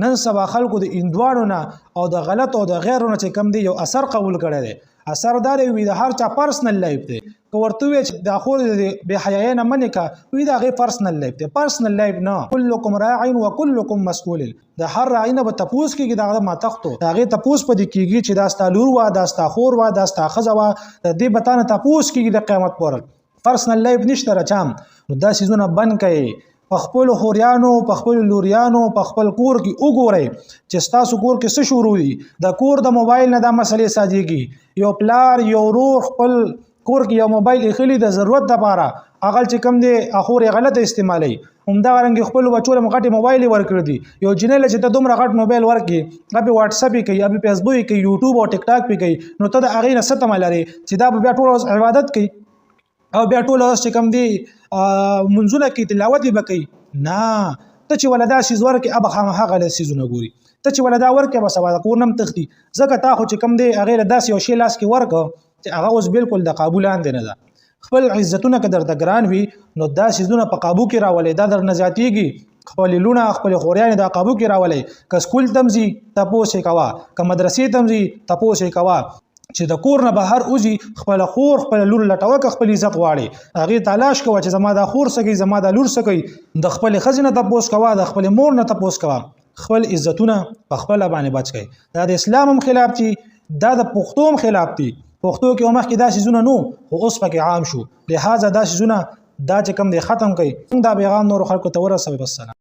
نن سبا خلکو د اندوانو نه او د غلط او د غیرو نه چې کم دی یو اثر قبول کړی دی. اثر دا دی د هر چا پرسنل لایف دی. که ورته وی چې د خور د بې حیايۍ نه منې که وی د هغې پرسنل لایف دی. پرسنل لایف نه، کلکم راع و کلکم مسئول. د هر راعي نه به تپوس کېږي د هغه ماتښتو، د هغې تپوس په دې کېږي چې دا ستا لور وه، دا ستا خور وه، دا ستا ښځه وه، د دې به تا نه تپوس کېږي د قیامت پورې. پرسنل لایف نشته رچام. نو دا څیزونه بند کړئ. په خپلو خوریانو، په خپلو لوریانو، په خپل کور کې وګورئ چې ستاسو کور کې څه شروع دي. د کور د موبایل نه دا مسلې سادېږي. یو پلار یو ورور خپل کور کې یو موبایل ایښلي د ضرورت دپاره، هغه چې کوم دی هغور یې غلطه استعمالوي. همدارنګې خپلو بچو له غټې موبایل یې ورکړي دي. یو جینۍ له چې ته دومره غټ موبایل ورکړي، هغه پې واټسپ یې کوي، هغه پې فیسبوک یې کوي، یوټیوب او ټیک ټاک پې کوي، نو ته د هغې نه څه تمه لرې چې دا به بیا ټوله ورځ عبادت کوي او بیا ټوله ورځ چې کوم دی منځونه کوي، تلاوت یې به کوي؟ نه، ته چې ولا دا څیز ورکړې به خامخا غلط څیزونه ګوري. ته چې ولا دا ورکړې به سبا د کور نه هم تښتي. ځکه تا خو چې کوم دی هغې له داسې یو شی لاس کې ورکړه چې هغه اوس بالکل د قابو لاندې نه ده. خپل عزتونه که درته ګران وي نو دا څیزونه په قابو کې راولئ، دا درنه زیاتېږي. خپلې لوڼه خپلې خوریانې دا قابو کې راولئ. که سکول ته هم ځي تپوس یې کوه، که مدرسې ته هم ځي تپوس یې کوه چې د کور نه بهر وځي خپله خور خپله لور لټوه که خپل عزت غواړي. هغې تلاش کوه چې زما دا خور څه کوي، زما دا لور څه کوي. د خپلې ښځې نه تپوس کوه، د خپلې مور نه تپوس کوه. خپل عزتونه په خپله باندې بچ کړئ. دا د اسلام هم خلاف دي، دا د پښتو هم خلاف دي. پښتو کې مخکې دا څیزونه نو، خو اوس پکې عام شو. لہذا دا څیزونه دا چې کوم دی ختم کړئ. دا پیغام نورو خلکو ته ورسوئ. بس سلام.